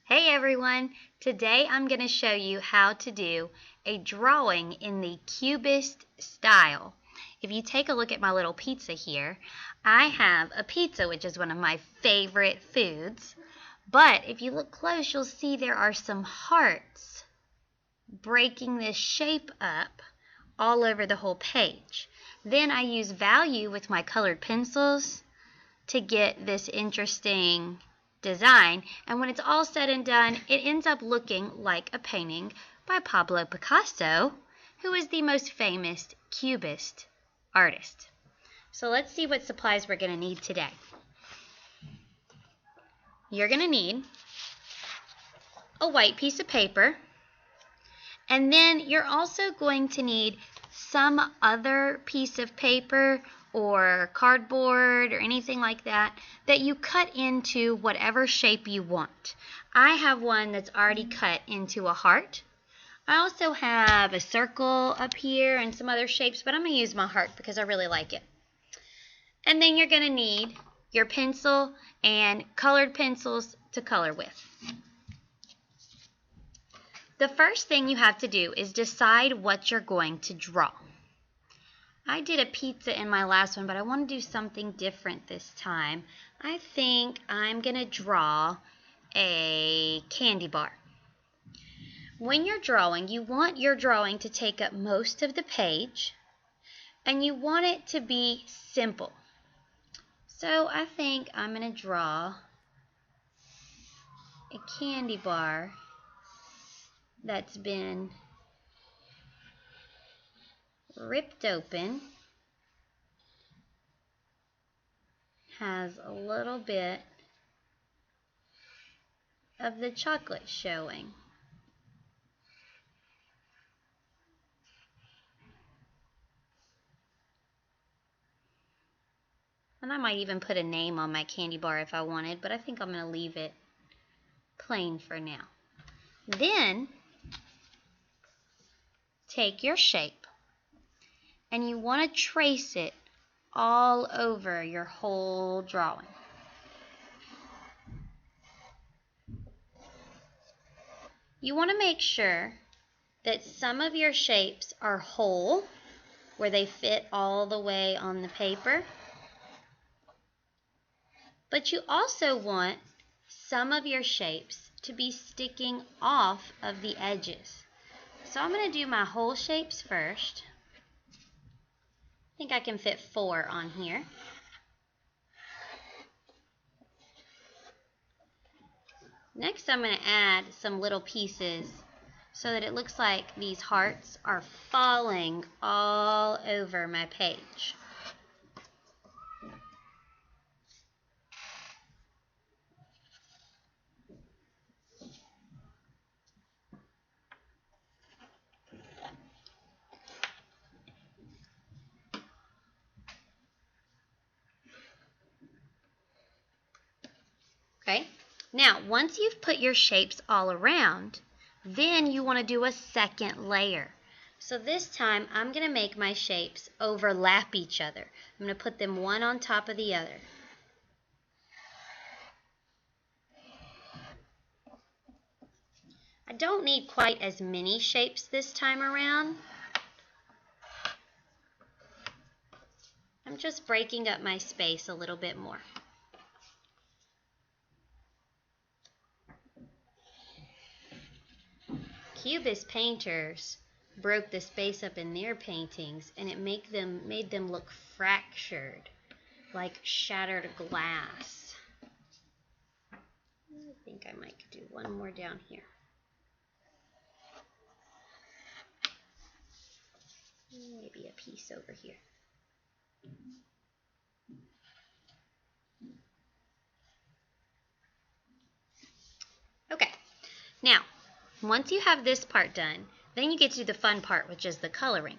Hey everyone! Today I'm going to show you how to do a drawing in the Cubist style. If you take a look at my little pizza here, I have a pizza, which is one of my favorite foods. But if you look close, you'll see there are some hearts breaking this shape up all over the whole page. Then I use value with my colored pencils to get this interesting design, and when it's all said and done, it ends up looking like a painting by Pablo Picasso, who is the most famous Cubist artist. So let's see what supplies we're going to need today. You're going to need a white piece of paper, and then you're also going to need some other piece of paper or cardboard or anything like that that you cut into whatever shape you want. I have one that's already cut into a heart. I also have a circle up here and some other shapes, but I'm going to use my heart because I really like it. And then you're going to need your pencil and colored pencils to color with. The first thing you have to do is decide what you're going to draw. I did a pizza in my last one, but I want to do something different this time. I think I'm going to draw a candy bar. When you're drawing, you want your drawing to take up most of the page, and you want it to be simple. So I think I'm going to draw a candy bar that's been ripped open, has a little bit of the chocolate showing. And I might even put a name on my candy bar if I wanted, but I think I'm going to leave it plain for now. Then take your shape and you want to trace it all over your whole drawing. You want to make sure that some of your shapes are whole, where they fit all the way on the paper. But you also want some of your shapes to be sticking off of the edges. So I'm going to do my whole shapes first. I think I can fit 4 on here. Next, I'm going to add some little pieces so that it looks like these hearts are falling all over my page. Okay, now once you've put your shapes all around, then you want to do a second layer. So this time I'm going to make my shapes overlap each other. I'm going to put them one on top of the other. I don't need quite as many shapes this time around. I'm just breaking up my space a little bit more. Cubist painters broke the space up in their paintings, and it made them look fractured, like shattered glass. I think I might do one more down here. Maybe a piece over here. Okay, now once you have this part done, then you get to do the fun part, which is the coloring.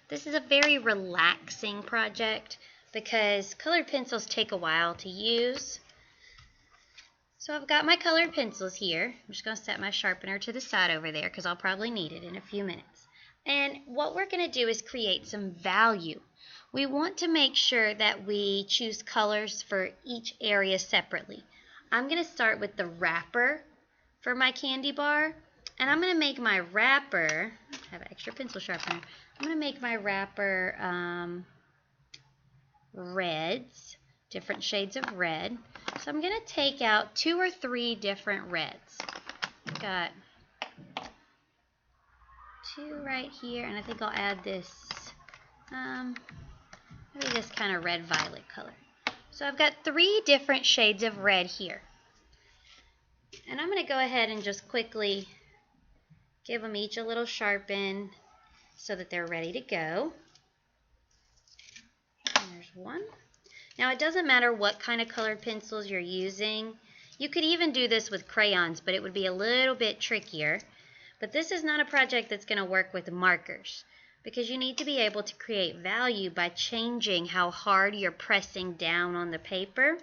This is a very relaxing project because colored pencils take a while to use. So I've got my colored pencils here. I'm just going to set my sharpener to the side over there because I'll probably need it in a few minutes. And what we're going to do is create some value. We want to make sure that we choose colors for each area separately. I'm going to start with the wrapper for my candy bar. And I'm going to make my wrapper, I have an extra pencil sharpener, I'm going to make my wrapper reds, different shades of red. So I'm going to take out 2 or 3 different reds. Got 2 right here, and I think I'll add this, maybe this kind of red-violet color. So I've got 3 different shades of red here. And I'm going to go ahead and just quickly give them each a little sharpen so that they're ready to go. And there's one. Now it doesn't matter what kind of colored pencils you're using. You could even do this with crayons, but it would be a little bit trickier. But this is not a project that's going to work with markers, because you need to be able to create value by changing how hard you're pressing down on the paper.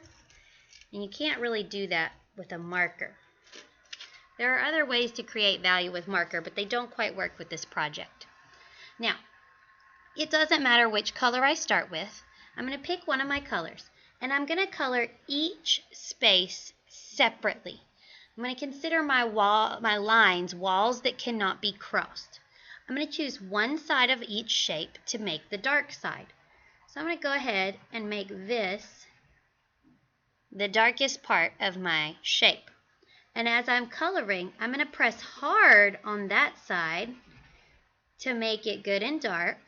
And you can't really do that with a marker. There are other ways to create value with marker, but they don't quite work with this project. Now, it doesn't matter which color I start with. I'm going to pick one of my colors, and I'm going to color each space separately. I'm going to consider my lines walls that cannot be crossed. I'm going to choose one side of each shape to make the dark side. So I'm going to go ahead and make this the darkest part of my shape. And as I'm coloring, I'm going to press hard on that side to make it good and dark.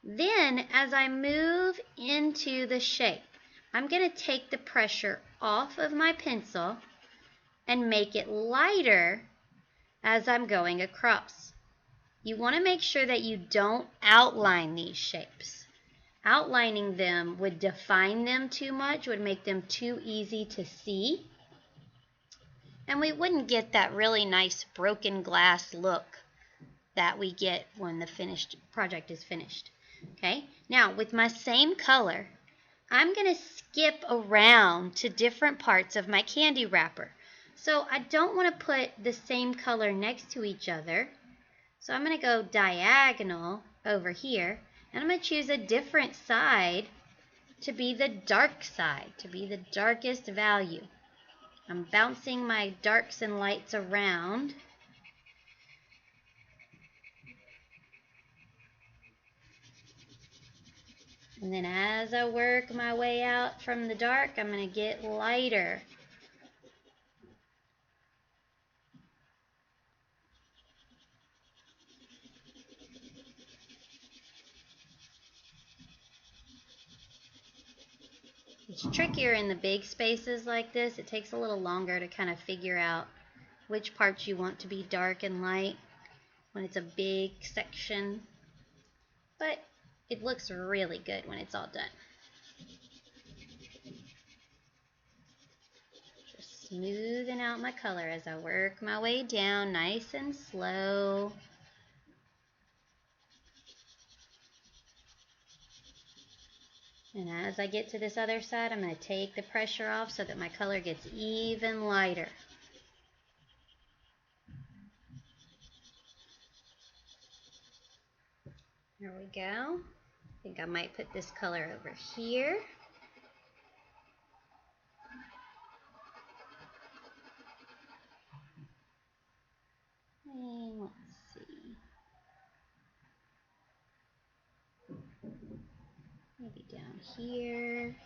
Then, as I move into the shape, I'm going to take the pressure off of my pencil and make it lighter as I'm going across. You want to make sure that you don't outline these shapes. Outlining them would define them too much, would make them too easy to see. And we wouldn't get that really nice broken glass look that we get when the finished project is finished. Okay, now with my same color, I'm going to skip around to different parts of my candy wrapper. So I don't want to put the same color next to each other. So I'm going to go diagonal over here, and I'm going to choose a different side to be the dark side, to be the darkest value. I'm bouncing my darks and lights around. And then as I work my way out from the dark, I'm going to get lighter. It's trickier in the big spaces like this. It takes a little longer to kind of figure out which parts you want to be dark and light when it's a big section. But it looks really good when it's all done. Just smoothing out my color as I work my way down nice and slow. And as I get to this other side, I'm going to take the pressure off so that my color gets even lighter. There we go. I think I might put this color over here. And let's see. Maybe down here.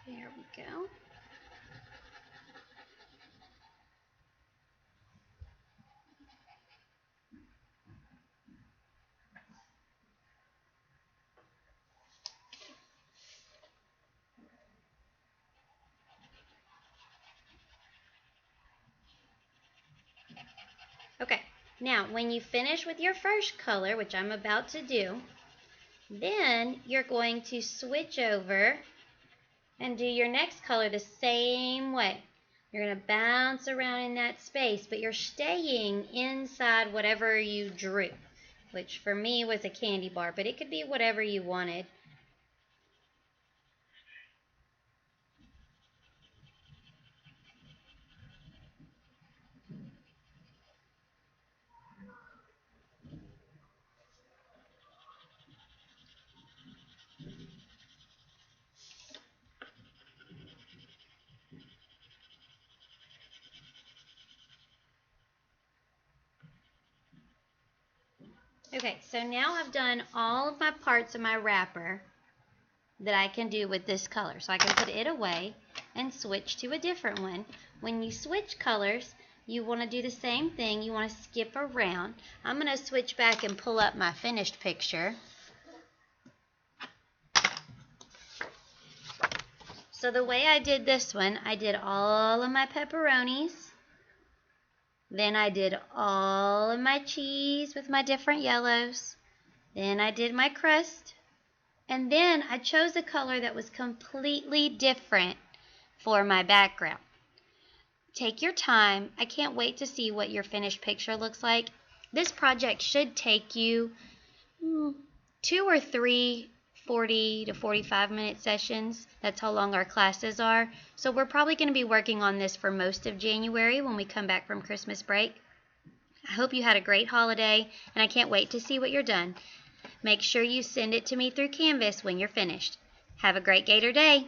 There we go. Okay, now when you finish with your first color, which I'm about to do, then you're going to switch over and do your next color the same way. You're going to bounce around in that space, but you're staying inside whatever you drew, which for me was a candy bar, but it could be whatever you wanted. Okay, so now I've done all of my parts of my wrapper that I can do with this color. So I can put it away and switch to a different one. When you switch colors, you want to do the same thing. You want to skip around. I'm going to switch back and pull up my finished picture. So the way I did this one, I did all of my pepperonis. Then I did all of my cheese with my different yellows. Then I did my crust. And then I chose a color that was completely different for my background. Take your time. I can't wait to see what your finished picture looks like. This project should take you 2 or 3 40 to 45-minute sessions. That's how long our classes are. So we're probably going to be working on this for most of January when we come back from Christmas break. I hope you had a great holiday, and I can't wait to see what you're done. Make sure you send it to me through Canvas when you're finished. Have a great Gator day.